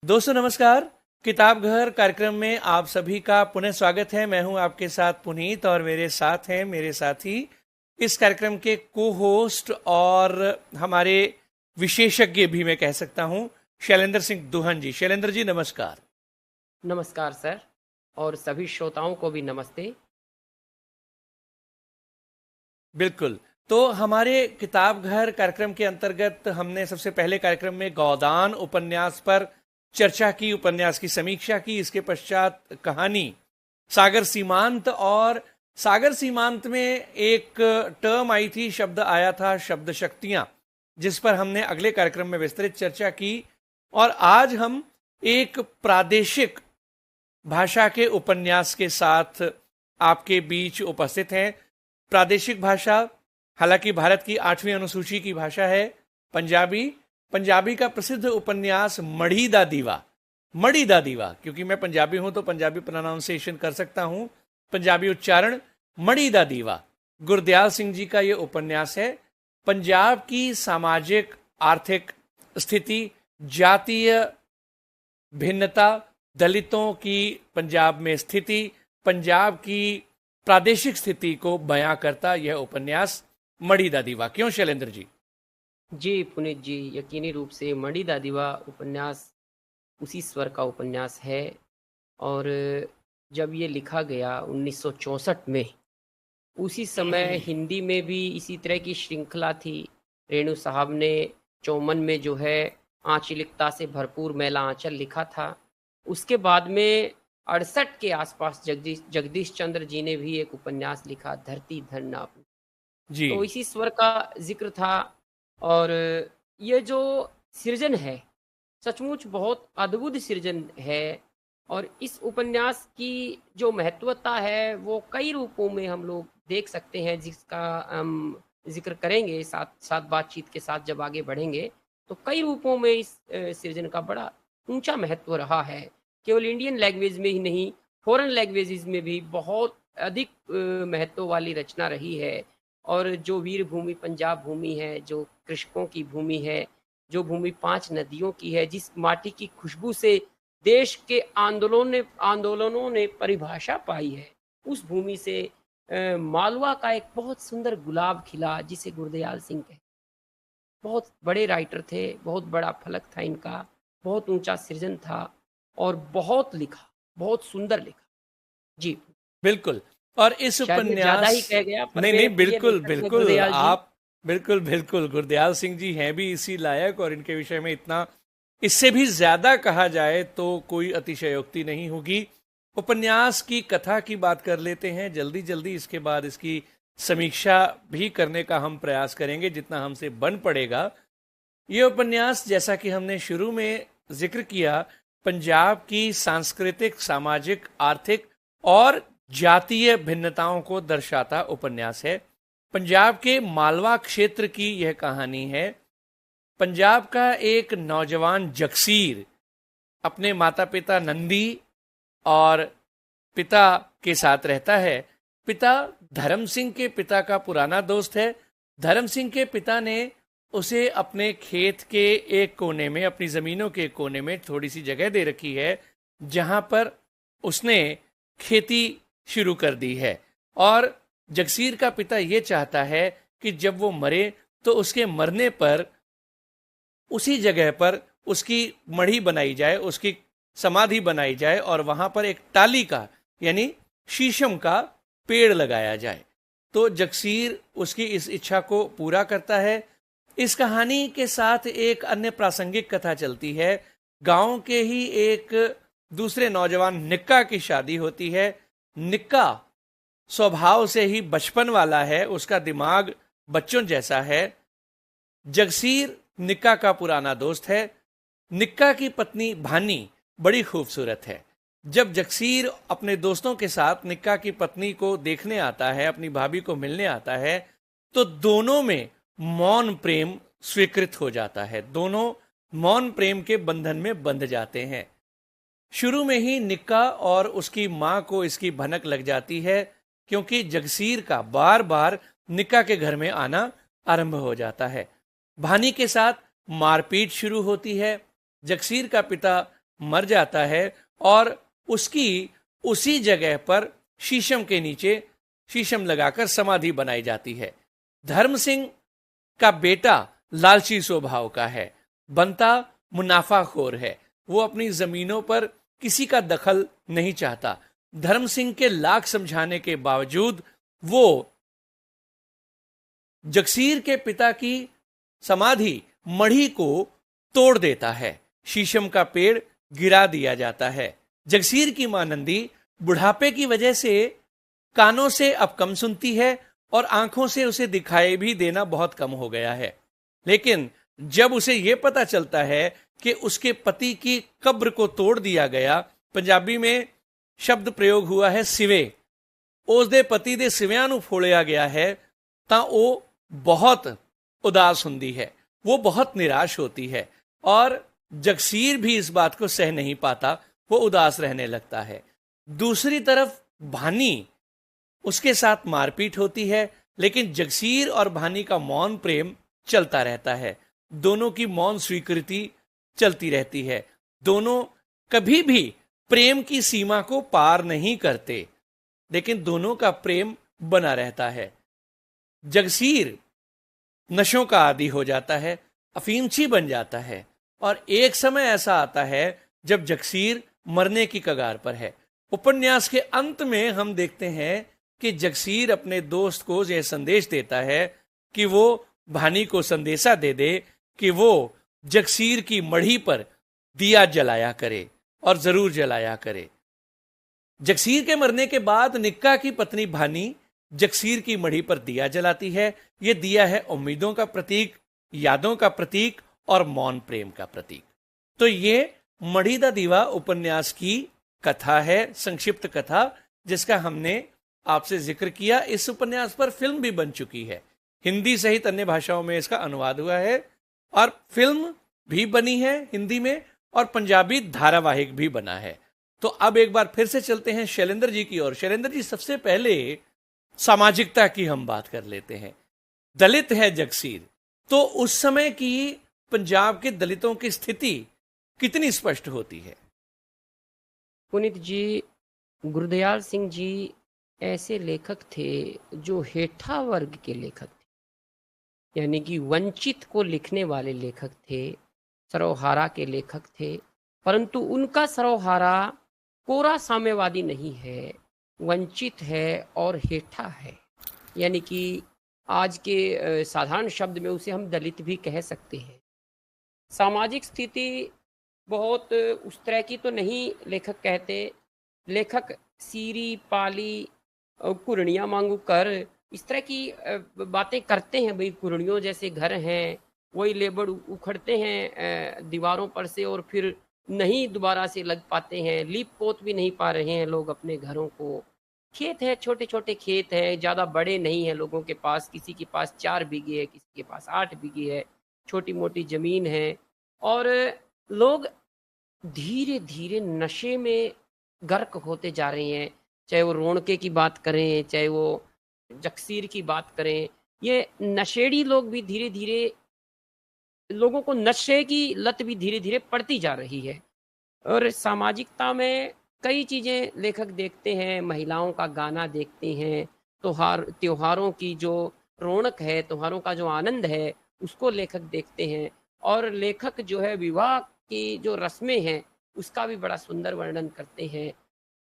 दोस्तों नमस्कार। किताब घर कार्यक्रम में आप सभी का पुनः स्वागत है। मैं हूं आपके साथ पुनीत और मेरे साथ हैं मेरे साथी इस कार्यक्रम के को होस्ट और हमारे विशेषज्ञ भी मैं कह सकता हूं, शैलेंद्र सिंह दुहन जी। शैलेंद्र जी नमस्कार। नमस्कार सर, और सभी श्रोताओं को भी नमस्ते। बिल्कुल। तो हमारे किताब घर कार्यक्रम के अंतर्गत हमने सबसे पहले कार्यक्रम में गोदान उपन्यास पर चर्चा की, उपन्यास की समीक्षा की। इसके पश्चात कहानी सागर सीमांत, और सागर सीमांत में एक टर्म आई थी, शब्द आया था शब्द शक्तियां, जिस पर हमने अगले कार्यक्रम में विस्तृत चर्चा की। और आज हम एक प्रादेशिक भाषा के उपन्यास के साथ आपके बीच उपस्थित हैं। प्रादेशिक भाषा, हालांकि भारत की 8वीं अनुसूची की भाषा है पंजाबी। पंजाबी का प्रसिद्ध उपन्यास मढ़ी दा दीवा, मढ़ी दा दीवा, क्योंकि मैं पंजाबी हूं तो पंजाबी प्रोनाउंसिएशन कर सकता हूं, पंजाबी उच्चारण, मढ़ी दा दीवा, गुरदयाल सिंह जी का यह उपन्यास है। पंजाब की सामाजिक आर्थिक स्थिति, जातीय भिन्नता, दलितों की पंजाब में स्थिति, पंजाब की प्रादेशिक स्थिति को बयां करता यह उपन्यास मढ़ी दा दीवा। क्यों शैलेंद्र जी? जी पुनीत जी, यकीनी रूप से मढ़ी दा दीवा उपन्यास उसी स्वर का उपन्यास है। और जब ये लिखा गया 1964 में, उसी समय हिंदी में भी इसी तरह की श्रृंखला थी। रेणु साहब ने चौमन में जो है आंचलिकता से भरपूर मैला आंचल लिखा था। उसके बाद में 68 के आसपास जगदीश चंद्र जी ने भी एक उपन्यास लिखा, धरती धरना। जी तो इसी स्वर का जिक्र था। और ये जो सृजन है, सचमुच बहुत अद्भुत सृजन है। और इस उपन्यास की जो महत्वता है वो कई रूपों में हम लोग देख सकते हैं, जिसका हम जिक्र करेंगे साथ साथ बातचीत के साथ जब आगे बढ़ेंगे। तो कई रूपों में इस सृजन का बड़ा ऊंचा महत्व रहा है। केवल इंडियन लैंग्वेज में ही नहीं, फॉरेन लैंग्वेजेस में भी बहुत अधिक महत्व वाली रचना रही है। और जो वीर भूमि पंजाब भूमि है, जो कृषकों की भूमि है, जो भूमि 5 नदियों की है, जिस माटी की खुशबू से देश के आंदोलनों ने परिभाषा पाई है, उस भूमि से मालवा का एक बहुत सुंदर गुलाब खिला, जिसे गुरदयाल सिंह कहते। बहुत बड़े राइटर थे, बहुत बड़ा फलक था इनका, बहुत ऊंचा सृजन था और बहुत लिखा, बहुत सुंदर लिखा। जी, बिल्कुल। और इस शायद मैं ज्यादा ही उपन्यास, कह गया, पर नहीं मेरे नहीं, प्रिय बिल्कुल लेखक हैं बिल्कुल गुरदयाल जी। आप, बिल्कुल बिल्कुल गुरदयाल सिंह जी हैं भी इसी लायक, और इनके विषय में इतना, इससे भी ज्यादा कहा जाए तो कोई अतिशयोक्ति नहीं होगी। उपन्यास की कथा की बात कर लेते हैं जल्दी जल्दी, इसके बाद इसकी समीक्षा भी करने का हम प्रयास करेंगे जितना हमसे बन पड़ेगा। ये उपन्यास, जैसा कि हमने शुरू में जिक्र किया, पंजाब की सांस्कृतिक, सामाजिक, आर्थिक और जातीय भिन्नताओं को दर्शाता उपन्यास है। पंजाब के मालवा क्षेत्र की यह कहानी है। पंजाब का एक नौजवान जगसीर अपने माता पिता नंदी और पिता के साथ रहता है। पिता धर्म सिंह के पिता का पुराना दोस्त है। धर्म सिंह के पिता ने उसे अपने खेत के एक कोने में, अपनी जमीनों के कोने में थोड़ी सी जगह दे रखी है, जहां पर उसने खेती शुरू कर दी है। और जगसीर का पिता यह चाहता है कि जब वो मरे तो उसके मरने पर उसी जगह पर उसकी मढ़ी बनाई जाए, उसकी समाधि बनाई जाए, और वहां पर एक टाली का यानी शीशम का पेड़ लगाया जाए। तो जगसीर उसकी इस इच्छा को पूरा करता है। इस कहानी के साथ एक अन्य प्रासंगिक कथा चलती है। गांव के ही एक दूसरे नौजवान निक्का की शादी होती है। निक्का स्वभाव से ही बचपन वाला है, उसका दिमाग बच्चों जैसा है। जगसीर निक्का का पुराना दोस्त है। निक्का की पत्नी भानी बड़ी खूबसूरत है। जब जगसीर अपने दोस्तों के साथ निक्का की पत्नी को देखने आता है, अपनी भाभी को मिलने आता है, तो दोनों में मौन प्रेम स्वीकृत हो जाता है। दोनों मौन प्रेम के बंधन में बंध जाते हैं। शुरू में ही निक्का और उसकी मां को इसकी भनक लग जाती है, क्योंकि जगसीर का बार बार निक्का के घर में आना आरंभ हो जाता है। भानी के साथ मारपीट शुरू होती है। जगसीर का पिता मर जाता है और उसकी उसी जगह पर शीशम के नीचे शीशम लगाकर समाधि बनाई जाती है। धर्म सिंह का बेटा लालची स्वभाव का है, बंता मुनाफाखोर है। वो अपनी जमीनों पर किसी का दखल नहीं चाहता। धर्म सिंह के लाख समझाने के बावजूद वो जगसीर के पिता की समाधि मढ़ी को तोड़ देता है। शीशम का पेड़ गिरा दिया जाता है। जगसीर की मां नंदी बुढ़ापे की वजह से कानों से अब कम सुनती है और आंखों से उसे दिखाई भी देना बहुत कम हो गया है। लेकिन जब उसे यह पता चलता है कि उसके पति की कब्र को तोड़ दिया गया, पंजाबी में शब्द प्रयोग हुआ है सिवे, उसके पति दे सिवियां नूं फोड़िया गया है, तां वो बहुत उदास हुंदी है, वो बहुत निराश होती है और जगसीर भी इस बात को सह नहीं पाता, वो उदास रहने लगता है। दूसरी तरफ भानी, उसके साथ मारपीट होती है, लेकिन जगसीर और भानी का मौन प्रेम चलता रहता है। दोनों की मौन स्वीकृति चलती रहती है। दोनों कभी भी प्रेम की सीमा को पार नहीं करते, लेकिन दोनों का प्रेम बना रहता है। जगसीर नशों का आदी हो जाता है, अफीमची बन जाता है और एक समय ऐसा आता है जब जगसीर मरने की कगार पर है। उपन्यास के अंत में हम देखते हैं कि जगसीर अपने दोस्त को यह संदेश देता है कि वो भानी को संदेशा दे दे कि वो जगसीर की मढ़ी पर दिया जलाया करे और जरूर जलाया करे। जगसीर के मरने के बाद निक्का की पत्नी भानी जगसीर की मढ़ी पर दिया जलाती है। यह दिया है उम्मीदों का प्रतीक, यादों का प्रतीक और मौन प्रेम का प्रतीक। तो ये मढ़ी दा दीवा उपन्यास की कथा है, संक्षिप्त कथा, जिसका हमने आपसे जिक्र किया। इस उपन्यास पर फिल्म भी बन चुकी है, हिंदी सहित अन्य भाषाओं में इसका अनुवाद हुआ है और फिल्म भी बनी है हिंदी में और पंजाबी धारावाहिक भी बना है। तो अब एक बार फिर से चलते हैं शैलेंद्र जी की ओर। शैलेंद्र जी, सबसे पहले सामाजिकता की हम बात कर लेते हैं। दलित है जगसीर, तो उस समय की पंजाब के दलितों की स्थिति कितनी स्पष्ट होती है? पुनीत जी, गुरदयाल सिंह जी ऐसे लेखक थे जो हेठा वर्ग के लेखक थे, यानी कि वंचित को लिखने वाले लेखक थे, सरोहारा के लेखक थे। परंतु उनका सरोहारा कोरा साम्यवादी नहीं है, वंचित है और हेठा है, यानी कि आज के साधारण शब्द में उसे हम दलित भी कह सकते हैं। सामाजिक स्थिति बहुत उस तरह की तो नहीं लेखक कहते। लेखक सीरी पाली कुरनियाँ मांगू कर, इस तरह की बातें करते हैं। भाई कुरनियों जैसे घर हैं, वही लेबर उखड़ते हैं दीवारों पर से और फिर नहीं दोबारा से लग पाते हैं, लीप पोत भी नहीं पा रहे हैं लोग अपने घरों को। खेत है, छोटे छोटे खेत हैं, ज़्यादा बड़े नहीं हैं लोगों के पास। किसी के पास 4 बीघे है, किसी के पास 8 बीघे है, छोटी मोटी ज़मीन है। और लोग धीरे धीरे नशे में गर्क होते जा रहे हैं। चाहे वो रोणके की बात करें, चाहे वो जगसीर की बात करें, ये नशेड़ी लोग भी धीरे धीरे, लोगों को नशे की लत भी धीरे धीरे पड़ती जा रही है। और सामाजिकता में कई चीज़ें लेखक देखते हैं, महिलाओं का गाना देखते हैं, त्योहारों की जो रौनक है, त्योहारों का जो आनंद है, उसको लेखक देखते हैं। और लेखक जो है विवाह की जो रस्में हैं उसका भी बड़ा सुंदर वर्णन करते हैं।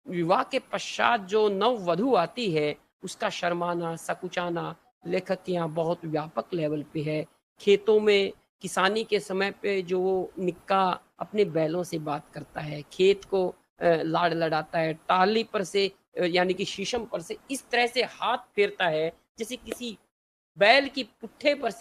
विवाह के पश्चात जो नववधू आती है उसका शर्माना, सकुचाना लेखक के यहाँ बहुत व्यापक लेवल पे है। खेतों में किसानी के समय पे जो निक्का अपने बैलों से बात करता है, खेत को लाड़ लड़ाता है, टाली पर से यानी कि शीशम पर से इस तरह से हाथ फेरता है जैसे किसी बैल के पुट्ठे पर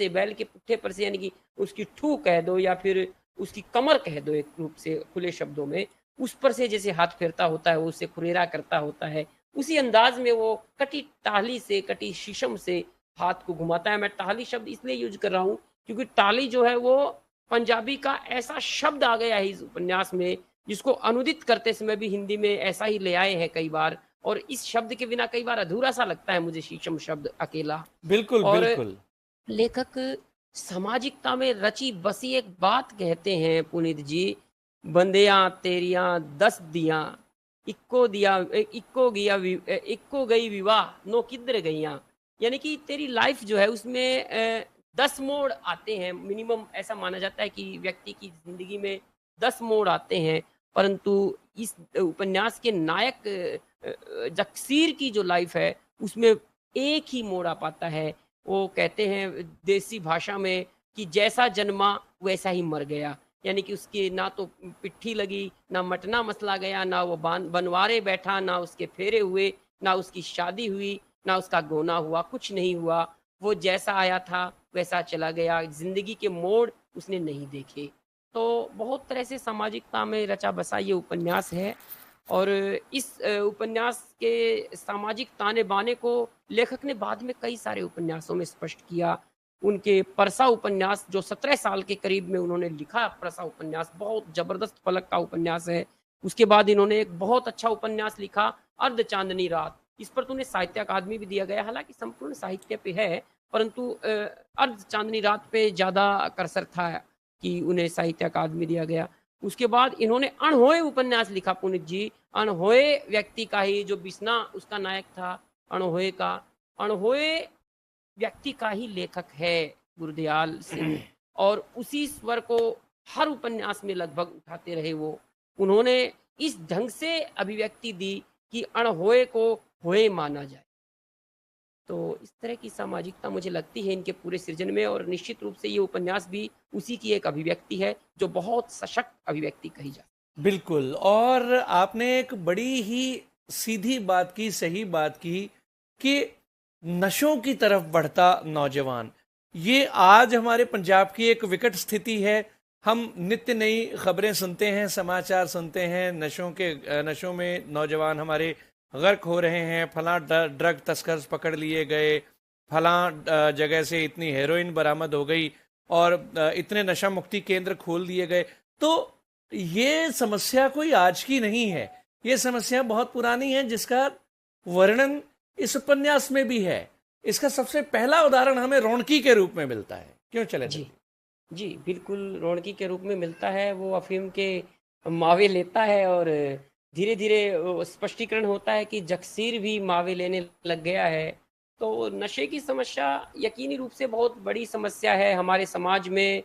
से यानी कि उसकी ठू कह दो या फिर उसकी कमर कह दो, एक रूप से खुले शब्दों में, उस पर से जैसे हाथ फेरता होता है, वो उससे खुरेरा करता होता है, उसी अंदाज में वो कटी टाली से, कटी शीशम से हाथ को घुमाता है। मैं टाली शब्द इसलिए यूज कर रहा हूँ क्योंकि टाली जो है वो पंजाबी का ऐसा शब्द आ गया है इस उपन्यास में, जिसको अनुदित करते समय भी हिंदी में ऐसा ही ले आए हैं कई बार, और इस शब्द के बिना कई बार अधूरा सा लगता है मुझे शीशम शब्द अकेला। बिल्कुल और बिल्कुल। लेखक सामाजिकता में रची बसी एक बात कहते हैं पुनीत जी बंदियां तेरियां 10 दियां, इक्को गई विवाह नो किधर गईयां। यानी कि तेरी लाइफ जो है उसमें 10 मोड़ आते हैं, मिनिमम ऐसा माना जाता है कि व्यक्ति की जिंदगी में 10 मोड़ आते हैं, परंतु इस उपन्यास के नायक जगसीर की जो लाइफ है उसमें एक ही मोड़ आ पाता है। वो कहते हैं देसी भाषा में कि जैसा जन्मा वैसा ही मर गया। यानी कि उसकी ना तो पिट्ठी लगी, ना मटना मसला गया, ना वो बनवारे बैठा, ना उसके फेरे हुए, ना उसकी शादी हुई, ना उसका गोना हुआ, कुछ नहीं हुआ। वो जैसा आया था वैसा चला गया, ज़िंदगी के मोड़ उसने नहीं देखे। तो बहुत तरह से सामाजिकता में रचा बसा ये उपन्यास है, और इस उपन्यास के सामाजिक ताने-बाने को लेखक ने बाद में कई सारे उपन्यासों में स्पष्ट किया। उनके परसा उपन्यास जो 17 साल के करीब में उन्होंने लिखा, परसा उपन्यास बहुत ज़बरदस्त फलक का उपन्यास है। उसके बाद इन्होंने एक बहुत अच्छा उपन्यास लिखा, अर्ध चांदनी रात। इस पर तो उन्हें साहित्य अकादमी भी दिया गया, हालाँकि संपूर्ण साहित्य पे है, परंतु अर्ध चांदनी रात पे ज़्यादा कर्सर था कि उन्हें साहित्य अकादमी दिया गया। उसके बाद इन्होंने अणहोए उपन्यास लिखा पुनीत जी। अणहोए व्यक्ति का ही, जो बिस्ना उसका नायक था अणहोए का, अणहोए व्यक्ति का ही लेखक है गुरदयाल सिंह, और उसी स्वर को हर उपन्यास में लगभग उठाते रहे वो। उन्होंने इस ढंग से अभिव्यक्ति दी कि अणहोए को होए माना जाए। तो इस तरह की सामाजिकता मुझे लगती है इनके पूरे सृजन में, और निश्चित रूप से ये उपन्यास भी उसी की एक अभिव्यक्ति है, जो बहुत सशक्त अभिव्यक्ति कही जाती बिल्कुल। और आपने एक बड़ी ही सीधी बात की, सही बात की कि नशों की तरफ बढ़ता नौजवान, ये आज हमारे पंजाब की एक विकट स्थिति है। हम नित्य नई खबरें सुनते हैं, समाचार सुनते हैं, नशों में नौजवान हमारे गर्क हो रहे हैं, फलां ड्रग तस्कर पकड़ लिए गए, फलां जगह से इतनी हेरोइन बरामद हो गई, और इतने नशा मुक्ति केंद्र खोल दिए गए। तो ये समस्या कोई आज की नहीं है, ये समस्या बहुत पुरानी है, जिसका वर्णन इस उपन्यास में भी है। इसका सबसे पहला उदाहरण हमें रौनकी के रूप में मिलता है। क्यों चले जी, जी, बिल्कुल रौनकी के रूप में मिलता है। वो अफ़ीम के मावे लेता है, और धीरे-धीरे वो स्पष्टीकरण होता है कि जगसीर भी मावे लेने लग गया है। तो नशे की समस्या यकीनी रूप से बहुत बड़ी समस्या है हमारे समाज में।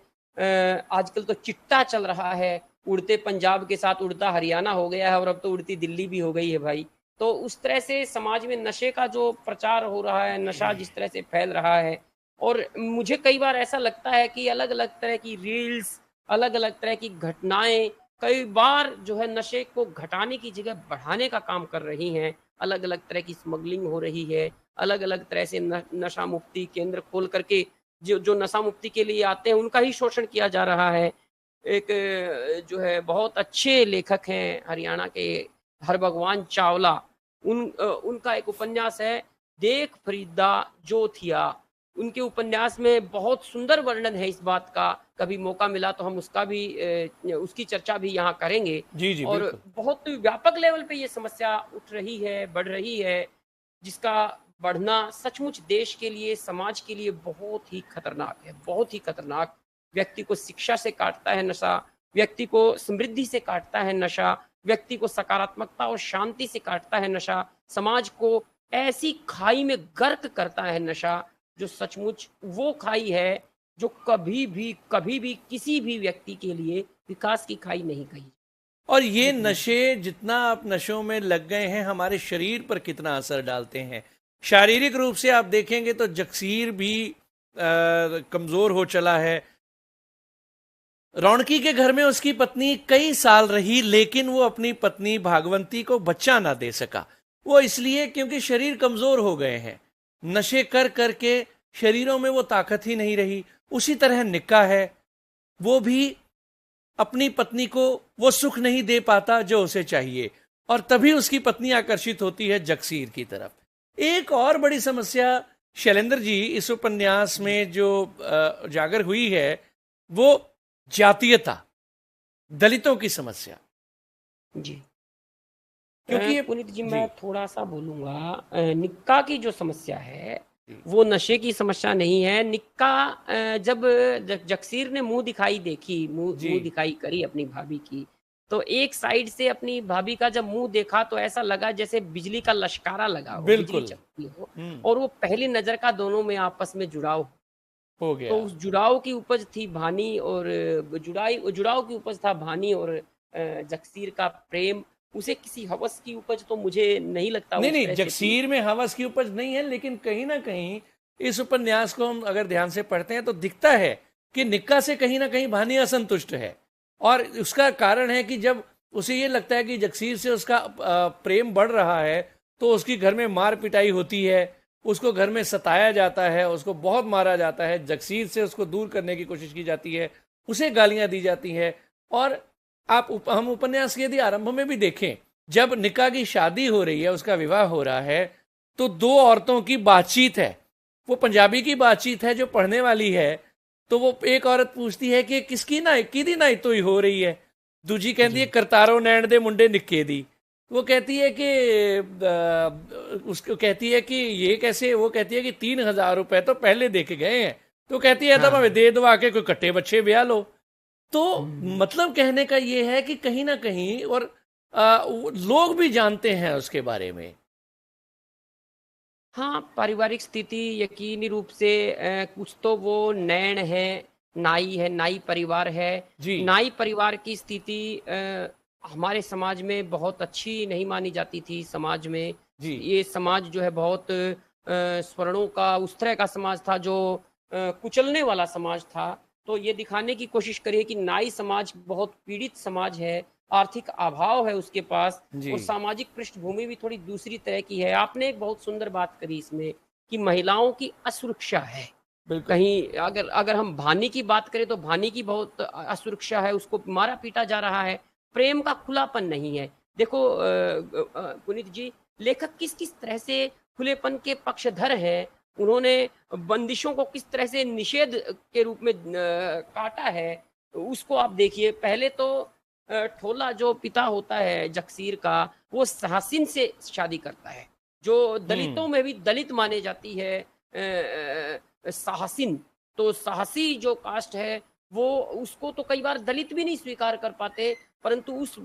आजकल तो चिट्टा चल रहा है, उड़ते पंजाब के साथ उड़ता हरियाणा हो गया है, और अब तो उड़ती दिल्ली भी हो गई है भाई। तो उस तरह से समाज में नशे का जो प्रचार हो रहा है, नशा जिस तरह से फैल रहा है, और मुझे कई बार ऐसा लगता है कि अलग-अलग तरह की रील्स, अलग-अलग तरह की घटनाएँ कई बार जो है नशे को घटाने की जगह बढ़ाने का काम कर रही हैं। अलग-अलग तरह की स्मगलिंग हो रही है, अलग-अलग तरह से नशा मुक्ति केंद्र खोल करके जो जो नशा मुक्ति के लिए आते हैं उनका ही शोषण किया जा रहा है। एक जो है बहुत अच्छे लेखक हैं हरियाणा के, हरभगवान चावला, उनका एक उपन्यास है देख फरीदा जो थिया। उनके उपन्यास में बहुत सुंदर वर्णन है इस बात का। कभी मौका मिला तो हम उसकी चर्चा भी यहाँ करेंगे। जी जी, और बिल्कुल। बहुत व्यापक लेवल पे ये समस्या उठ रही है, बढ़ रही है, जिसका बढ़ना सचमुच देश के लिए, समाज के लिए बहुत ही खतरनाक है, बहुत ही खतरनाक। व्यक्ति को शिक्षा से काटता है नशा, व्यक्ति को समृद्धि से काटता है नशा, व्यक्ति को सकारात्मकता और शांति से काटता है नशा, समाज को ऐसी खाई में गर्क करता है नशा, जो सचमुच वो खाई है जो कभी भी किसी भी व्यक्ति के लिए विकास की खाई नहीं कही। और ये जी पुनीत जी। नशे जितना आप नशों में लग गए हैं, हमारे शरीर पर कितना असर डालते हैं। शारीरिक रूप से आप देखेंगे तो जगसीर भी कमजोर हो चला है। रौनकी के घर में उसकी पत्नी कई साल रही, लेकिन वो अपनी पत्नी भागवंती को बच्चा ना दे सका। वो इसलिए क्योंकि शरीर कमजोर हो गए हैं, नशे कर करके शरीरों में वो ताकत ही नहीं रही। उसी तरह निक्का है, वो भी अपनी पत्नी को वो सुख नहीं दे पाता जो उसे चाहिए, और तभी उसकी पत्नी आकर्षित होती है जगसीर की तरफ। एक और बड़ी समस्या शैलेंद्र जी इस उपन्यास में जो उजागर हुई है, वो जातीयता, दलितों की समस्या। जी। क्योंकि ये पुनीत जी, जी मैं थोड़ा सा बोलूंगा। निक्का की जो समस्या है जी वो नशे की समस्या नहीं है। निक्का जब जगसीर ने मुंह दिखाई देखी, मुंह जी मुंह दिखाई करी अपनी भाभी की, तो एक साइड से अपनी भाभी का जब मुंह देखा तो ऐसा लगा जैसे बिजली का लश्कारा लगा हो, बिजली बिल्कुल। चमकी हो, हम्म। और वो पहली नजर का दोनों में आपस में जुड़ाव। हो तो गया। उस जुड़ाव की उपज थी भानी, और जुड़ाव की उपज था भानी और जगसीर का प्रेम। उसे किसी हवस की उपज तो मुझे नहीं लगता नहीं उस नहीं, तरह से थी। जगसीर में हवस की उपज नहीं है, लेकिन कहीं ना कहीं इस उपन्यास को हम अगर ध्यान से पढ़ते हैं तो दिखता है कि निक्का से कहीं ना कहीं भानी असंतुष्ट है। और उसका कारण है कि जब उसे ये लगता है कि जगसीर से उसका प्रेम बढ़ रहा है, तो उसकी घर में मार पिटाई होती है, उसको घर में सताया जाता है, उसको बहुत मारा जाता है, जगसीर से उसको दूर करने की कोशिश की जाती है, उसे गालियां दी जाती हैं। और हम उपन्यास के यदि आरंभ में भी देखें, जब निक्का की शादी हो रही है, उसका विवाह हो रहा है, तो दो औरतों की बातचीत है। वो पंजाबी की बातचीत है जो पढ़ने वाली है। तो वो एक औरत पूछती है कि किसकी नाई किदी नाई तो हो रही है। दूजी कहती है जी करतारो नैन दे मुंडे निक्के दी। वो कहती है कि उसको कहती है कि ये कैसे। वो कहती है कि 3,000 रुपए तो पहले दे के गए हैं। तो कहती है तब हमें हाँ। दे दवा के कोई कट्टे बच्चे ब्याह लो। तो हम्म। मतलब कहने का ये है कि कहीं ना कहीं, और लोग भी जानते हैं उसके बारे में। हाँ, पारिवारिक स्थिति यकीनी रूप से कुछ तो वो नैण है, नाई परिवार है। जी। नाई परिवार की स्थिति हमारे समाज में बहुत अच्छी नहीं मानी जाती थी। समाज में जी। ये समाज जो है बहुत स्वर्णों का, उस तरह का समाज था जो कुचलने वाला समाज था। तो ये दिखाने की कोशिश करिए कि नाई समाज बहुत पीड़ित समाज है, आर्थिक अभाव है उसके पास, जी। और सामाजिक पृष्ठभूमि भी थोड़ी दूसरी तरह की है। आपने एक बहुत सुंदर बात करी इसमें कि महिलाओं की असुरक्षा है। बिल्कुल। कहीं अगर अगर हम भानी की बात करें तो भानी की बहुत असुरक्षा है, उसको मारा पीटा जा रहा है, प्रेम का खुलापन नहीं है। देखो पुनीत जी, लेखक किस किस तरह से खुलेपन के पक्षधर हैं। उन्होंने बंदिशों को किस तरह से निषेध के रूप में काटा है, उसको आप देखिए। पहले तो ठोला जो पिता होता है जगसीर का, वो साहसिन से शादी करता है, जो हम्म। दलितों में भी दलित माने जाती है। साहसिन, तो साहसी जो कास्ट है वो, उसको तो कई बार दलित भी नहीं स्वीकार कर पाते, परंतु उस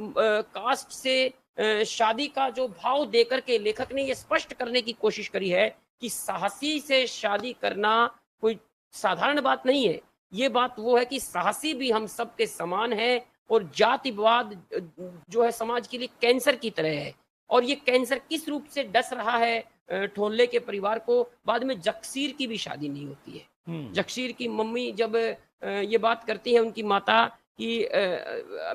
कास्ट से शादी का जो भाव देकर के लेखक ने ये स्पष्ट करने की कोशिश करी है कि साहसी से शादी करना कोई साधारण बात नहीं है। ये बात वो है कि साहसी भी हम सबके समान है, और जातिवाद जो है समाज के लिए कैंसर की तरह है। और ये कैंसर किस रूप से डस रहा है ठोले के परिवार को। बाद में जगसीर की भी शादी नहीं होती है। हम्म। जगसीर की मम्मी जब ये बात करती है, उनकी माता, कि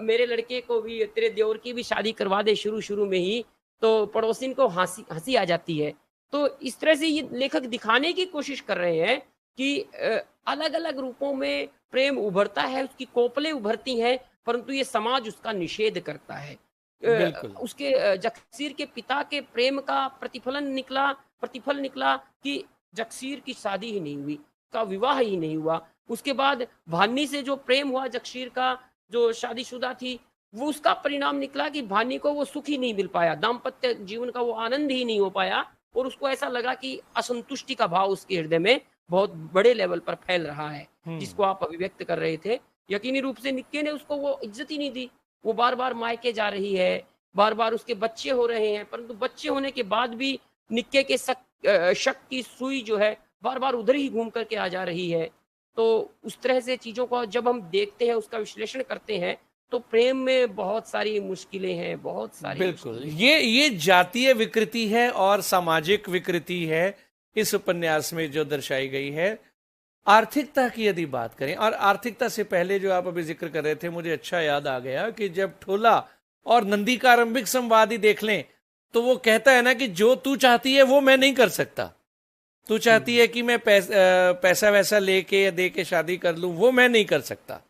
मेरे लड़के को भी, तेरे देवर की भी शादी करवा दे शुरू शुरू में ही, तो पड़ोसिन को हंसी हंसी आ जाती है। तो इस तरह से ये लेखक दिखाने की कोशिश कर रहे हैं कि अलग अलग रूपों में प्रेम उभरता है, उसकी कोपलें उभरती हैं, परंतु ये समाज उसका निषेध करता है। बिल्कुल। उसके जगसीर के पिता के प्रेम का प्रतिफल निकला कि जगसीर की शादी ही नहीं हुई, का विवाह ही नहीं हुआ। उसके बाद भानी से जो प्रेम हुआ जगसीर का, जो शादीशुदा थी, वो उसका परिणाम निकला कि भानी को वो सुख ही नहीं मिल पाया, दाम्पत्य जीवन का वो आनंद ही नहीं हो पाया, और उसको ऐसा लगा कि असंतुष्टि का भाव उसके हृदय में बहुत बड़े लेवल पर फैल रहा है, हम्म। जिसको आप अभिव्यक्त कर रहे थे। यकीनी रूप से निक्के ने उसको वो इज्जत ही नहीं दी। वो बार-बार मायके जा रही है, बार-बार उसके बच्चे हो रहे हैं, परंतु बच्चे होने के बाद भी निक्के के शक की सुई जो है बार-बार उधर ही घूम कर के आ जा रही है। तो उस तरह से चीज़ों को जब हम देखते हैं, उसका विश्लेषण करते हैं, तो प्रेम में बहुत सारी मुश्किलें हैं, बहुत सारी बिल्कुल, मुश्किलें हैं। ये जातीय विकृति है और सामाजिक विकृति है इस उपन्यास में जो दर्शाई गई है। आर्थिकता की यदि बात करें, और आर्थिकता से पहले जो आप अभी जिक्र कर रहे थे, मुझे अच्छा याद आ गया कि जब ठोला और नंदी का आरंभिक संवाद ही देख लें, तो वो कहता है ना कि जो तू चाहती है वो मैं नहीं कर सकता। तू चाहती है कि मैं पैसा वैसा लेके या दे के शादी कर लूं, वो मैं नहीं कर सकता,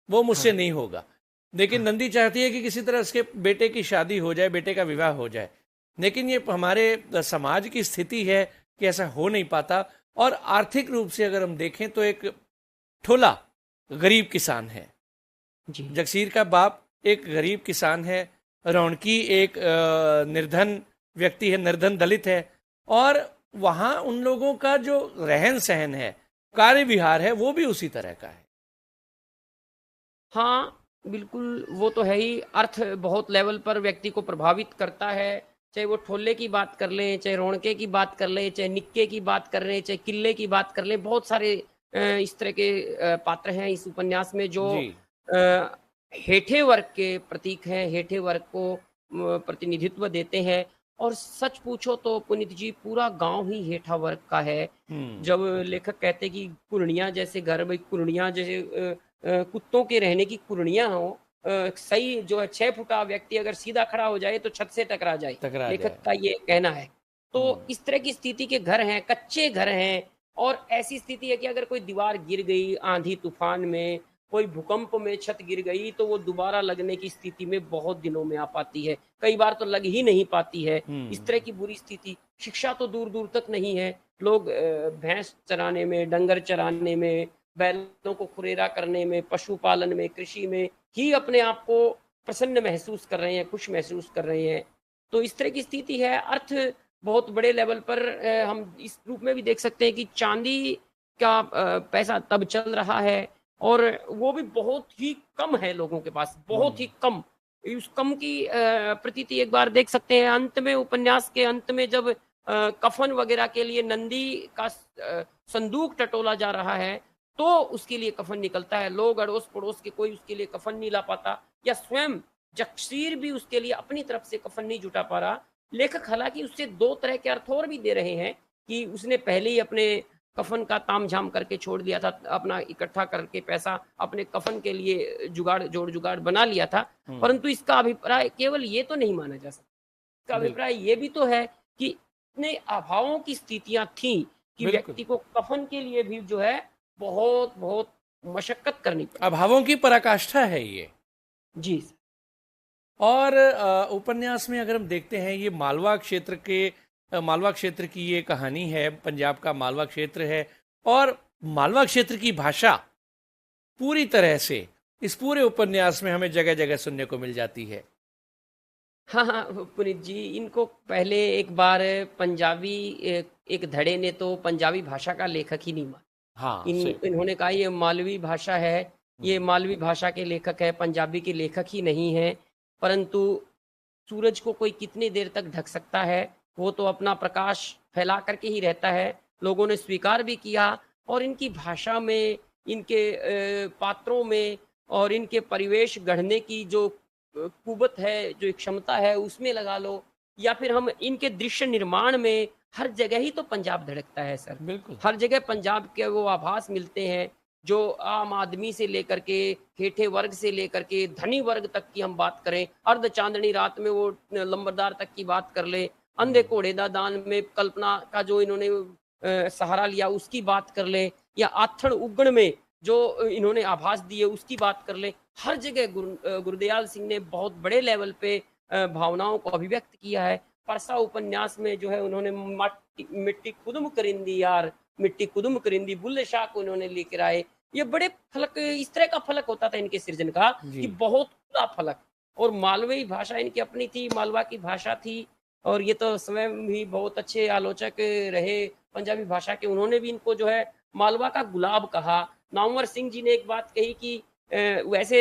वो मुझसे हाँ, नहीं होगा। लेकिन हाँ। नंदी चाहती है कि किसी तरह उसके बेटे की शादी हो जाए, बेटे का विवाह हो जाए। लेकिन ये हमारे समाज की स्थिति है कि ऐसा हो नहीं पाता। और आर्थिक रूप से अगर हम देखें तो एक ठोला गरीब किसान है, जी। जगसीर का बाप एक गरीब किसान है, रौनकी एक निर्धन व्यक्ति है, निर्धन दलित है। और वहां उन लोगों का जो रहन सहन है, कार्य विहार है, वो भी उसी तरह का है। हाँ, बिल्कुल, वो तो है ही। अर्थ बहुत लेवल पर व्यक्ति को प्रभावित करता है, चाहे वो ठोले की बात कर लें, चाहे रौणके की बात कर लें, चाहे निक्के की बात कर लें, चाहे किले की बात कर लें। बहुत सारे इस तरह के पात्र हैं इस उपन्यास में जो जी। अ, हेठे वर्ग के प्रतीक हैं, हेठे वर्ग को प्रतिनिधित्व देते हैं। और सच पूछो तो पुनीत जी, पूरा गाँव ही हेठा वर्ग का है। हुँ। जब लेखक कहते हैं कि कुर्निया जैसे घर, भई कुर्निया जैसे कुत्तों के रहने की कुर्निया हो, सही जो है 6 फुटा व्यक्ति अगर सीधा खड़ा हो जाए तो छत से टकरा जाए, टकरा लेखक जाए। का ये कहना है। तो हुँ। इस तरह की स्थिति के घर हैं, कच्चे घर हैं, और ऐसी स्थिति है कि अगर कोई दीवार गिर गई आंधी-तूफान में, कोई भूकंप में छत गिर गई, तो वो दोबारा लगने की स्थिति में बहुत दिनों में आ पाती है। कई बार तो लग ही नहीं पाती है। इस हुँ। तरह की बुरी स्थिति, शिक्षा तो दूर-दूर तक नहीं है। लोग भैंस चराने में, डंगर चराने में, बैलों को खुरेरा करने में, पशुपालन में, कृषि में ही अपने आप को प्रसन्न महसूस कर रहे हैं, खुश महसूस कर रहे हैं। तो इस तरह की स्थिति है। अर्थ बहुत बड़े लेवल पर हम इस रूप में भी देख सकते हैं कि चांदी का पैसा तब चल रहा है, और वो भी बहुत ही कम है लोगों के पास, बहुत ही हुँ। कम। उस कम की प्रतीति एक बार देख सकते हैं अंत में, उपन्यास के अंत में, जब कफ़न वगैरह के लिए नंदी का संदूक टटोला जा रहा है, तो उसके लिए कफ़न निकलता है। लोग अड़ोस-पड़ोस के कोई उसके लिए कफ़न नहीं ला पाता, या स्वयं जकशीर भी उसके लिए अपनी तरफ से कफ़न नहीं जुटा पा रहा। लेखक हालाँकि उससे 2 तरह के अर्थ और भी दे रहे हैं कि उसने पहले ही अपने कफ़न का तामझाम करके छोड़ दिया था, अपना इकट्ठा करके पैसा अपने कफ़न के लिए जोड़-जुगाड़ बना लिया था। हुँ। परंतु इसका अभिप्राय केवल ये तो नहीं माना जा सकता। इसका बिल्कुल, अभिप्राय ये भी तो है कि इतने अभावों की स्थितियाँ थीं कि बिल्कुल। व्यक्ति को कफ़न के लिए भी जो है बहुत-बहुत मशक्कत करनी पड़ी। अभावों की पराकाष्ठा है ये। जी। और उपन्यास में अगर हम देखते हैं ये मालवा क्षेत्र की ये कहानी है, पंजाब का मालवा क्षेत्र है। और मालवा क्षेत्र की भाषा पूरी तरह से इस पूरे उपन्यास में हमें जगह जगह सुनने को मिल जाती है। हाँ, हाँ, पुनीत जी, इनको पहले एक बार पंजाबी एक धड़े ने तो पंजाबी भाषा का लेखक ही नहीं माना। हाँ, सही। इन्होंने कहा ये मालवी भाषा है, ये हम्म। मालवी भाषा के लेखक है, पंजाबी के लेखक ही नहीं है। परंतु सूरज को कोई कितनी देर तक ढक सकता है, वो तो अपना प्रकाश फैला करके ही रहता है। लोगों ने स्वीकार भी किया, और इनकी भाषा में, इनके पात्रों में, और इनके परिवेश गढ़ने की जो कुवत है, जो एक क्षमता है, उसमें लगा लो, या फिर हम इनके दृश्य निर्माण में, हर जगह ही तो पंजाब धड़कता है सर। बिल्कुल। हर जगह पंजाब के वो आभास मिलते हैं, जो आम आदमी से लेकर के, हेठे वर्ग से लेकर के, धनी वर्ग तक की हम बात करें, अर्ध चांदनी रात में वो लंबरदार तक की बात कर ले, अंधे हम्म। घोड़े दा दान में कल्पना का जो इन्होंने सहारा लिया उसकी बात कर ले, या आथण उगण में जो इन्होंने आभास दिए उसकी बात कर ले। हर जगह गुरदयाल सिंह ने बहुत बड़े लेवल पे भावनाओं को अभिव्यक्त किया है। परसा उपन्यास में जो है उन्होंने मिट्टी खुदुम करिंदी यार, मिट्टी कुदुम करिंदी, बुल्ले शाह को इन्होंने लेकर आए। ये बड़े फलक, इस तरह का फलक होता था इनके सृजन का, जी। कि बहुत खुला फलक। और मालवी भाषा इनकी अपनी थी, मालवा की भाषा थी। और ये तो स्वयं भी बहुत अच्छे आलोचक रहे पंजाबी भाषा के। उन्होंने भी इनको जो है मालवा का गुलाब कहा। नामवर सिंह जी ने एक बात कही कि वैसे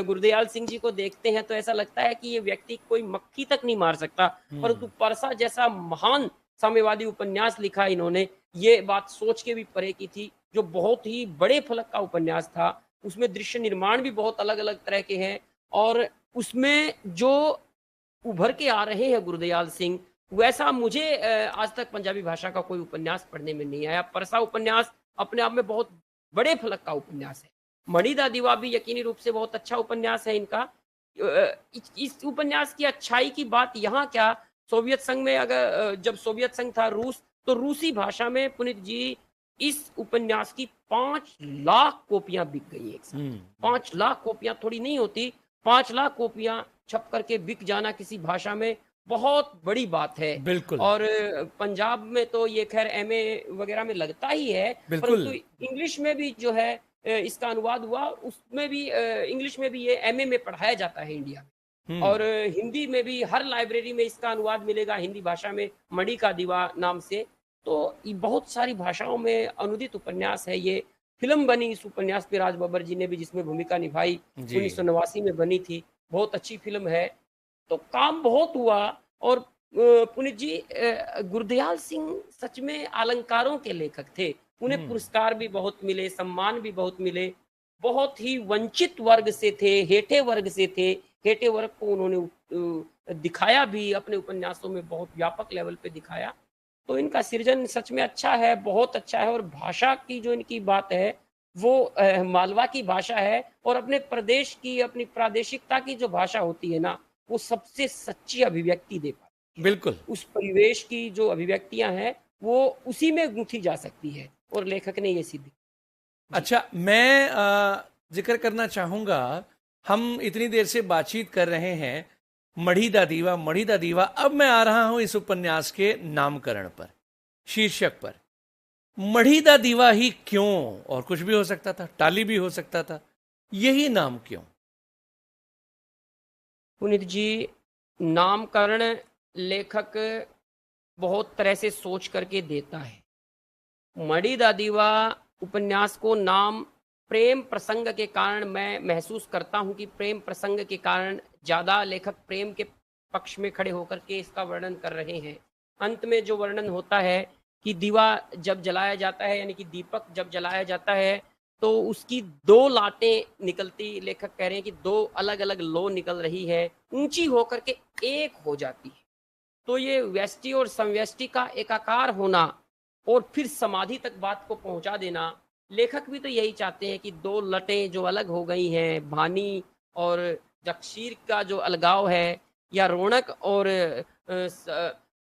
गुरदयाल सिंह जी को देखते हैं तो ऐसा लगता है कि ये व्यक्ति कोई मक्खी तक नहीं मार सकता, परंतु हम्म। परसा जैसा महान साम्यवादी उपन्यास लिखा इन्होंने, ये बात सोच के भी परे की थी। जो बहुत ही बड़े फलक का उपन्यास था, उसमें दृश्य निर्माण भी बहुत अलग-अलग तरह के हैं, और उसमें जो उभर के आ रहे हैं गुरदयाल सिंह, वैसा मुझे आज तक पंजाबी भाषा का कोई उपन्यास पढ़ने में नहीं आया। परसा उपन्यास अपने आप में बहुत बड़े फलक का उपन्यास है। मणि दा दीवा भी यकीनी रूप से बहुत अच्छा उपन्यास है इनका। इस उपन्यास की अच्छाई की बात यहाँ क्या, सोवियत संघ में अगर जब सोवियत संघ था रूस, तो रूसी भाषा में पुनीत जी इस उपन्यास की 5 लाख कॉपियाँ बिक गई एक साथ। हम्म। 5 लाख कॉपियाँ थोड़ी नहीं होती, 5 लाख कॉपियाँ छप करके बिक जाना किसी भाषा में बहुत बड़ी बात है। बिल्कुल। और पंजाब में तो ये खैर एमए वगैरह में लगता ही है, परंतु बिल्कुल। इंग्लिश में भी जो है इसका अनुवाद हुआ, उसमें भी इंग्लिश में भी ये एमए में पढ़ाया जाता है इंडिया में। हम्म। और हिंदी में भी हर लाइब्रेरी में इसका अनुवाद मिलेगा हिंदी भाषा में, मणि का दीवा नाम से। तो ये बहुत सारी भाषाओं में अनुदित उपन्यास है ये। फिल्म बनी इस उपन्यास पे, राज बब्बर जी ने भी जिसमें भूमिका निभाई, जी 1989 में बनी थी, बहुत अच्छी फिल्म है। तो काम बहुत हुआ। और पुनीत जी, गुरदयाल सिंह सच में अलंकारों के लेखक थे। उन्हें हम्म पुरस्कार भी बहुत मिले, सम्मान भी बहुत मिले। बहुत ही वंचित वर्ग से थे, हेठे वर्ग से थे। हेठे वर्ग को उन्होंने दिखाया भी, अपने उपन्यासों में बहुत व्यापक लेवल पे दिखाया। तो इनका सृजन सच में अच्छा है, बहुत अच्छा है। और भाषा की जो इनकी बात है, वो मालवा की भाषा है, और अपने प्रदेश की, अपनी प्रादेशिकता की जो भाषा होती है ना, वो सबसे सच्ची अभिव्यक्ति दे पाती है। बिल्कुल। उस परिवेश की जो अभिव्यक्तियां हैं, वो उसी में गूंथी जा सकती है, और लेखक ने ये सिद्ध जी। अच्छा, मैं जिक्र करना चाहूंगा, हम इतनी देर से बातचीत कर रहे हैं मढ़ी दा दीवा, मढ़ी दा दीवा। अब मैं आ रहा हूं इस उपन्यास के नामकरण पर, शीर्षक पर। मढ़ी दा दीवा ही क्यों? और कुछ भी हो सकता था, टाली भी हो सकता था, यही नाम क्यों? पुनित जी, नामकरण लेखक बहुत तरह से सोच करके देता है। मड़ी दा दीवा उपन्यास को नाम प्रेम प्रसंग के कारण, मैं महसूस करता हूं कि प्रेम प्रसंग के कारण ज्यादा लेखक प्रेम के पक्ष में खड़े होकर के इसका वर्णन कर रहे हैं। अंत में जो वर्णन होता है कि दीवा जब जलाया जाता है, यानी कि दीपक जब जलाया जाता है, तो उसकी दो लाटें निकलती, लेखक कह रहे हैं कि दो अलग अलग लो निकल रही है, ऊंची होकर के एक हो जाती है। तो ये व्यष्टि और समव्यष्टि का एकाकार होना, और फिर समाधि तक बात को पहुंचा देना, लेखक भी तो यही चाहते हैं कि दो लटें जो अलग हो गई हैं, भानी और जक्षीर का जो अलगाव है, या रौनक और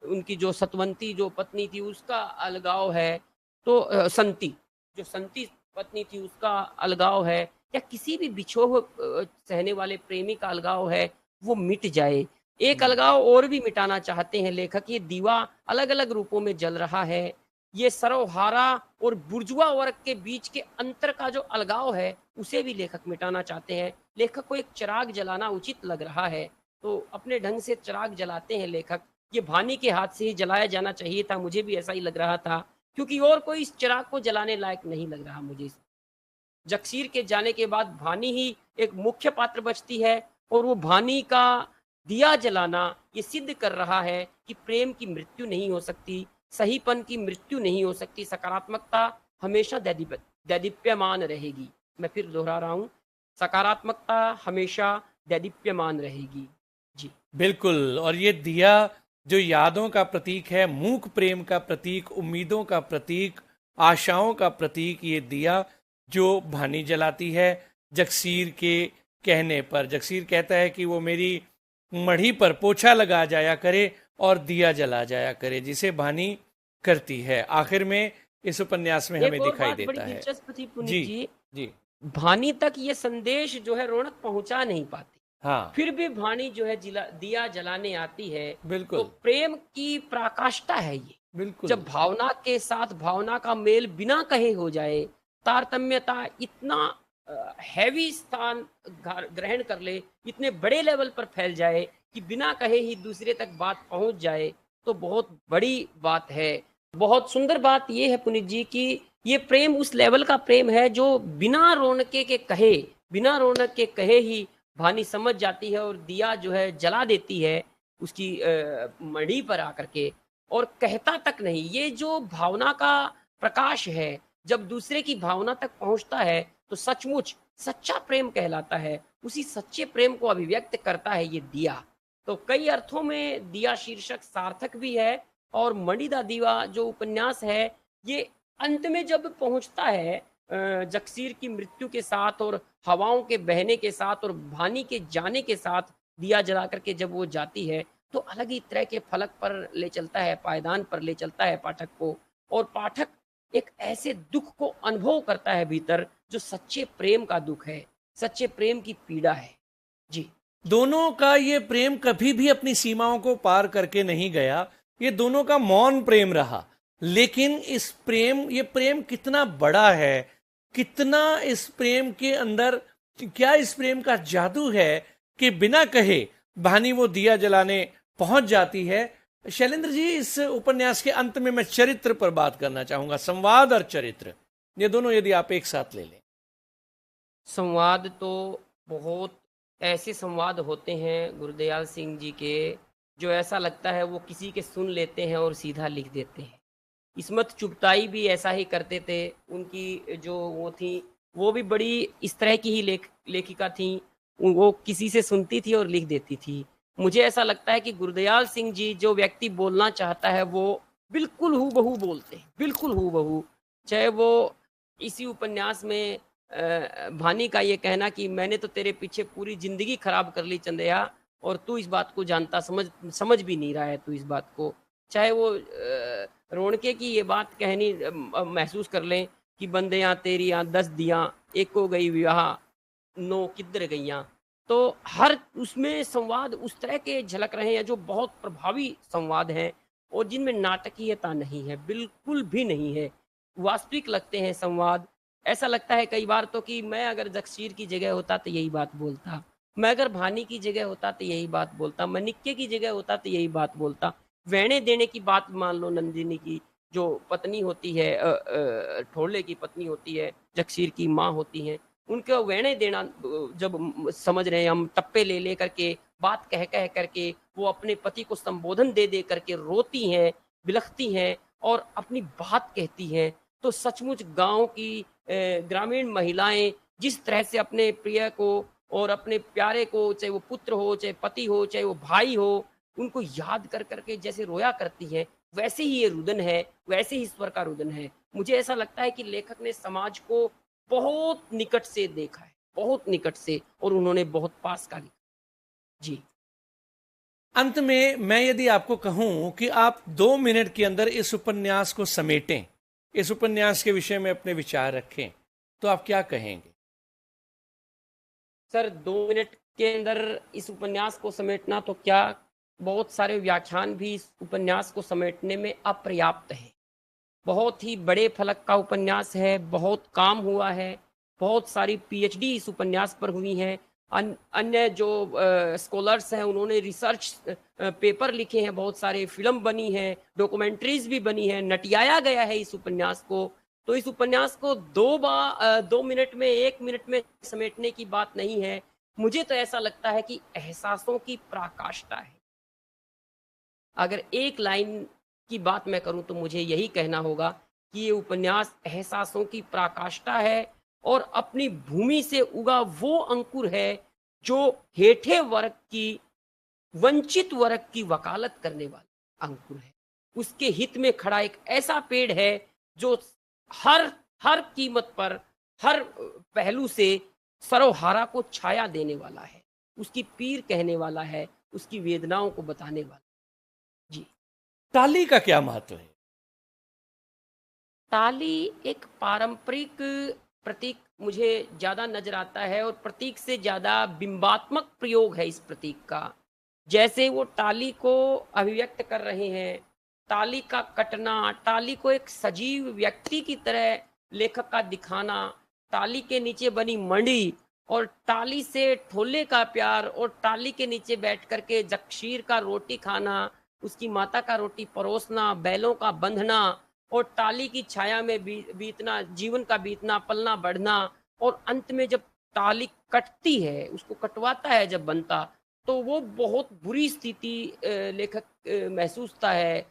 उनकी जो सतवंती जो पत्नी थी उसका अलगाव है, तो संती जो संती पत्नी थी उसका अलगाव है, या किसी भी बिछोह सहने वाले प्रेमी का अलगाव है, वो मिट जाए। एक अलगाव और भी मिटाना चाहते हैं लेखक। ये दीवा अलग अलग रूपों में जल रहा है। ये सर्वहारा और बुर्जुआ वर्ग के बीच के अंतर का जो अलगाव है, उसे भी लेखक मिटाना चाहते हैं। लेखक को एक चिराग जलाना उचित लग रहा है, तो अपने ढंग से चिराग जलाते हैं लेखक। ये भानी के हाथ से ही जलाया जाना चाहिए था, मुझे भी ऐसा ही लग रहा था, क्योंकि और कोई इस चिराग को जलाने लायक नहीं लग रहा मुझे। जगसीर के जाने के बाद भानी ही एक मुख्य पात्र बचती है, और वो भानी का दिया जलाना ये सिद्ध कर रहा है कि प्रेम की मृत्यु नहीं हो सकती, सहीपन की मृत्यु नहीं हो सकती, सकारात्मकता हमेशा दैदीप्यमान रहेगी। मैं फिर दोहरा रहा हूँ, सकारात्मकता हमेशा दैदीप्यमान रहेगी। जी बिल्कुल। और ये दिया जो यादों का प्रतीक है, मूक प्रेम का प्रतीक, उम्मीदों का प्रतीक, आशाओं का प्रतीक, ये दिया जो भानी जलाती है जगसीर के कहने पर। जगसीर कहता है कि वो मेरी मढ़ी पर पोछा लगा जाया करे और दिया जला जाया करे, जिसे भानी करती है। आखिर में इस उपन्यास में एक हमें और दिखाई बात बड़ी देता है। दिलचस्प थी पुनीत जी जी, जी। भानी तक ये संदेश जो है रौनक पहुंचा नहीं पाती, हाँ फिर भी भानी जो है दिया जलाने आती है। तो बिल्कुल प्रेम की पराकाष्ठा है ये। बिल्कुल। जब भावना के साथ भावना का मेल बिना कहे हो जाए, तारतम्यता इतना हैवी स्थान ग्रहण कर ले, इतने बड़े लेवल पर फैल जाए कि बिना कहे ही दूसरे तक बात पहुंच जाए, तो बहुत बड़ी बात है। बहुत सुंदर बात ये है पुनीत जी कि ये प्रेम उस लेवल का प्रेम है जो बिना रौनके के कहे, बिना रौनक के कहे ही भानी समझ जाती है, और दिया जो है जला देती है उसकी मढ़ी पर आकर के, और कहता तक नहीं। ये जो भावना का प्रकाश है, जब दूसरे की भावना तक पहुंचता है, तो सचमुच सच्चा प्रेम कहलाता है। उसी सच्चे प्रेम को अभिव्यक्त करता है ये दिया। तो कई अर्थों में दिया शीर्षक सार्थक भी है, और मढ़ी दा दीवा जो उपन्यास है, ये अंत में जब पहुंचता है जगसीर की मृत्यु के साथ, और हवाओं के बहने के साथ, और भानी के जाने के साथ, दिया जला करके जब वो जाती है, तो अलग ही तरह के फलक पर ले चलता है, पायदान पर ले चलता है पाठक को। और पाठक एक ऐसे दुख को अनुभव करता है भीतर, जो सच्चे प्रेम का दुख है, सच्चे प्रेम की पीड़ा है। जी दोनों का ये प्रेम कभी भी अपनी सीमाओं को पार करके नहीं गया। ये दोनों का मौन प्रेम रहा। लेकिन ये प्रेम कितना बड़ा है, कितना इस प्रेम के अंदर, क्या इस प्रेम का जादू है कि बिना कहे भानी वो दिया जलाने पहुंच जाती है। शैलेंद्र जी, इस उपन्यास के अंत में मैं चरित्र पर बात करना चाहूंगा, संवाद और चरित्र। ये दोनों यदि आप एक साथ ले लें। संवाद तो बहुत ऐसे संवाद होते हैं गुरुदयाल सिंह जी के, जो ऐसा लगता है वो किसी के सुन लेते हैं और सीधा लिख देते हैं। इस्मत चुगताई भी ऐसा ही करते थे। उनकी जो वो थी, वो भी बड़ी इस तरह की ही लेखिका थी। वो किसी से सुनती थी और लिख देती थी। मुझे ऐसा लगता है कि गुरुदयाल सिंह जी, जो व्यक्ति बोलना चाहता है वो बिल्कुल हूबहू बोलते हैं, बिल्कुल हूबहू। चाहे वो इसी उपन्यास में भानी का ये कहना कि मैंने तो तेरे पीछे पूरी जिंदगी खराब कर ली चंदैया, और तू इस बात को जानता, समझ भी नहीं रहा है तू इस बात को। चाहे वो रोणके की ये बात कहनी महसूस कर लें कि बंदियां तेरियां 10 दियां, एको गई विवाह 9 किधर गईयां। तो हर उसमें संवाद उस तरह के झलक रहे हैं जो बहुत प्रभावी संवाद हैं, और जिनमें नाटकीयता नहीं है, बिल्कुल भी नहीं है। वास्तविक लगते हैं संवाद। ऐसा लगता है कई बार तो कि मैं अगर जगसीर की जगह होता तो यही बात बोलता, मैं अगर भानी की जगह होता तो यही बात बोलता, मैं निक्के की जगह होता तो यही बात बोलता। वेणे देने की बात मान लो, नंदिनी की जो पत्नी होती है, ठोले की पत्नी होती है, जगसीर की माँ होती हैं, उनको वेणे देना जब समझ रहे हैं हम, टप्पे ले ले करके, बात कह कह करके वो अपने पति को संबोधन दे दे करके रोती हैं, बिलखती हैं और अपनी बात कहती हैं। तो सचमुच गांव की ग्रामीण महिलाएं जिस तरह से अपने प्रिय को और अपने प्यारे को, चाहे वो पुत्र हो, चाहे पति हो, चाहे वो भाई हो, उनको याद कर करके जैसे रोया करती है, वैसे ही ये रुदन है, वैसे ही ईश्वर का रुदन है। मुझे ऐसा लगता है कि लेखक ने समाज को बहुत निकट से देखा है, बहुत निकट से, और उन्होंने बहुत पास का लिखा। जी। अंत में मैं यदि आपको कहूं कि आप 2 मिनट के अंदर इस उपन्यास को समेटें, इस उपन्यास के विषय में अपने विचार रखें, तो आप क्या कहेंगे? सर, 2 मिनट के अंदर इस उपन्यास को समेटना तो क्या, बहुत सारे व्याख्यान भी इस उपन्यास को समेटने में अपर्याप्त है। बहुत ही बड़े फलक का उपन्यास है, बहुत काम हुआ है, बहुत सारी पीएचडी इस उपन्यास पर हुई हैं। अन्य जो स्कॉलर्स हैं उन्होंने रिसर्च पेपर लिखे हैं, बहुत सारे फिल्म बनी है, डॉक्यूमेंट्रीज भी बनी है, नटियाया गया है इस उपन्यास को। तो इस उपन्यास को 2 मिनट में, 1 मिनट में समेटने की बात नहीं है। मुझे तो ऐसा लगता है कि एहसासों की पराकाष्ठा है। अगर एक लाइन की बात मैं करूं तो मुझे यही कहना होगा कि ये उपन्यास एहसासों की पराकाष्ठा है, और अपनी भूमि से उगा वो अंकुर है जो हेठे वर्ग की, वंचित वर्ग की वकालत करने वाला अंकुर है। उसके हित में खड़ा एक ऐसा पेड़ है जो हर हर कीमत पर, हर पहलू से सरोहारा को छाया देने वाला है, उसकी पीर कहने वाला है, उसकी वेदनाओं को बताने वाला। जी। ताली का क्या महत्व है? ताली एक पारंपरिक प्रतीक मुझे ज्यादा नजर आता है, और प्रतीक से ज्यादा बिंबात्मक प्रयोग है इस प्रतीक का। जैसे वो ताली को अभिव्यक्त कर रहे हैं, ताली का कटना, ताली को एक सजीव व्यक्ति की तरह लेखक का दिखाना, ताली के नीचे बनी मंडी और ताली से ठोले का प्यार, और ताली के नीचे बैठ करके जगशीर का रोटी खाना, उसकी माता का रोटी परोसना, बैलों का बंधना, और ताली की छाया में बीतना, जीवन का बीतना, पलना बढ़ना, और अंत में जब ताली कटती है, उसको कटवाता है जब बनता, तो वो बहुत बुरी स्थिति लेखक महसूसता है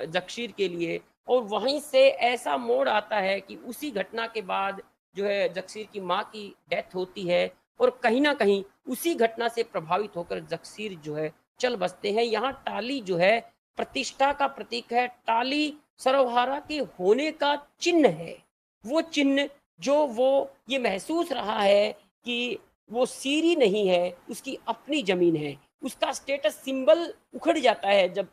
जगशीर के लिए। और वहीं से ऐसा मोड़ आता है कि उसी घटना के बाद जो है जगशीर की माँ की डेथ होती है, और कहीं ना कहीं उसी घटना से प्रभावित होकर जगशीर जो है चल बसते हैं। यहाँ टाली जो है प्रतिष्ठा का प्रतीक है, टाली सर्वहारा के होने का चिन्ह है। वो चिन्ह जो वो ये महसूस रहा है कि वो सीरी नहीं है, उसकी अपनी जमीन है, उसका स्टेटस सिंबल उखड़ जाता है जब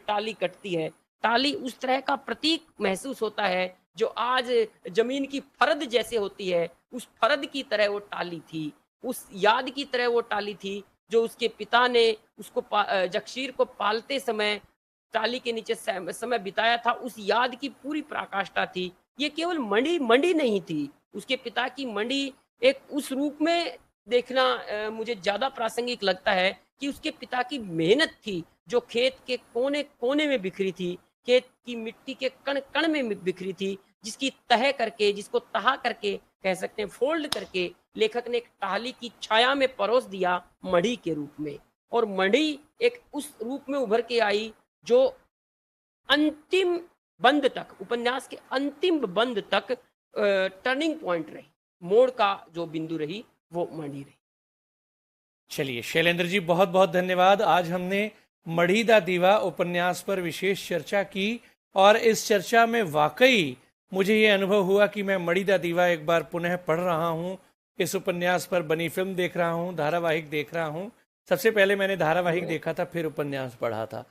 टाली कटती है। टाली उस तरह का प्रतीक महसूस होता है जो आज जमीन की फरद जैसे होती है, उस फरद की तरह वो टाली थी, उस याद की तरह वो टाली थी जो उसके पिता ने उसको जगशीर को पालते समय टाली के नीचे समय बिताया था। उस याद की पूरी पराकाष्ठा थी। ये केवल मंडी नहीं थी, उसके पिता की मंडी एक उस रूप में देखना मुझे ज्यादा प्रासंगिक लगता है कि उसके पिता की मेहनत थी जो खेत के कोने कोने में बिखरी थी, खेत की मिट्टी के कण कण में बिखरी थी, जिसकी तह करके, जिसको तहा करके कह सकते हैं, फोल्ड करके लेखक ने एक टाली की छाया में परोस दिया मढ़ी के रूप में। और मढ़ी एक उस रूप में उभर के आई जो अंतिम बंद तक, उपन्यास के अंतिम बंद तक टर्निंग पॉइंट रही, मोड़ का जो बिंदु रही वो मढ़ी रही। चलिए शैलेंद्र जी, बहुत बहुत धन्यवाद। आज हमने मढ़ी दा दीवा उपन्यास पर विशेष चर्चा की और इस चर्चा में वाकई मुझे ये अनुभव हुआ कि मैं मढ़ी दा दीवा एक बार पुनः पढ़ रहा हूँ। इस उपन्यास पर बनी फिल्म देख रहा हूँ, धारावाहिक देख रहा हूँ। सबसे पहले मैंने धारावाहिक देखा था, फिर उपन्यास पढ़ा था,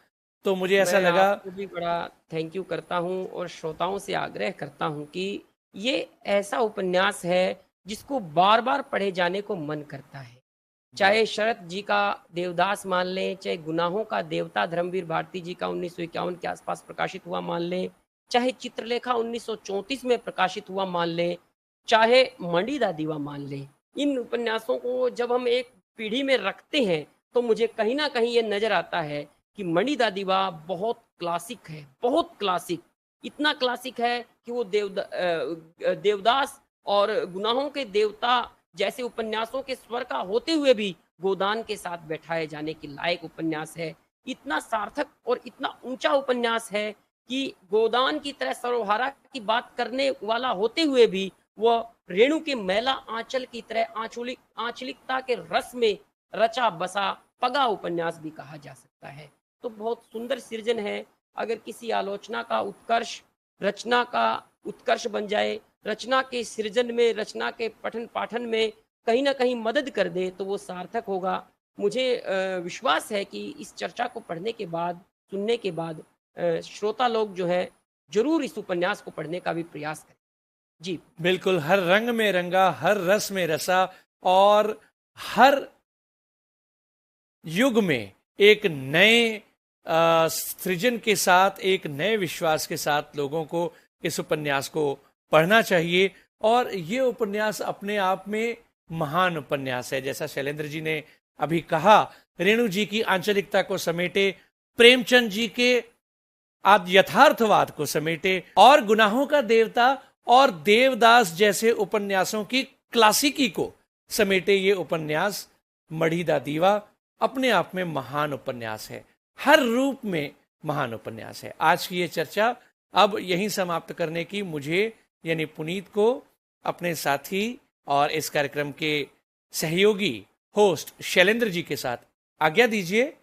तो मुझे ऐसा मैं लगा। आपको भी बड़ा थैंक यू करता हूँ और श्रोताओं से आग्रह करता हूँ कि ये ऐसा उपन्यास है जिसको बार बार पढ़े जाने को मन करता है। चाहे शरत जी का देवदास मान लें, चाहे गुनाहों का देवता धर्मवीर भारती जी का 1951 के आसपास प्रकाशित हुआ मान लें, चाहे चित्रलेखा 1934 में प्रकाशित हुआ मान लें, चाहे मढ़ी दा दीवा मान लें। इन उपन्यासों को जब हम एक पीढ़ी में रखते हैं तो मुझे कहीं ना कहीं ये नजर आता है कि मढ़ी दा दीवा बहुत क्लासिक है, बहुत क्लासिक। इतना क्लासिक है कि वो देवदास और गुनाहों के देवता जैसे उपन्यासों के स्वर का होते हुए भी गोदान के साथ बैठाए जाने के लायक उपन्यास है। इतना सार्थक और इतना ऊंचा उपन्यास है कि गोदान की तरह सरोहारा की बात करने वाला होते हुए भी वह रेणु के मैला आंचल की तरह आंचलिकता के रस में रचा बसा पगा उपन्यास भी कहा जा सकता है। तो बहुत सुंदर सृजन है। अगर किसी आलोचना का उत्कर्ष रचना का उत्कर्ष बन जाए, रचना के सृजन में, रचना के पठन पाठन में कहीं ना कहीं मदद कर दे तो वो सार्थक होगा। मुझे विश्वास है कि इस चर्चा को पढ़ने के बाद, सुनने के बाद श्रोता लोग जो है जरूर इस उपन्यास को पढ़ने का भी प्रयास करें। जी बिल्कुल, हर रंग में रंगा, हर रस में रसा और हर युग में एक नए सृजन के साथ, एक नए विश्वास के साथ लोगों को इस उपन्यास को पढ़ना चाहिए। और ये उपन्यास अपने आप में महान उपन्यास है। जैसा शैलेंद्र जी ने अभी कहा, रेणु जी की आंचलिकता को समेटे, प्रेमचंद जी के यथार्थवाद को समेटे और गुनाहों का देवता और देवदास जैसे उपन्यासों की क्लासिकी को समेटे ये उपन्यास मढ़ी दा दीवा अपने आप में महान उपन्यास है, हर रूप में महान उपन्यास है। आज की ये चर्चा अब यहीं समाप्त करने की मुझे यानी पुनीत को, अपने साथी और इस कार्यक्रम के सहयोगी होस्ट शैलेंद्र जी के साथ आज्ञा दीजिए।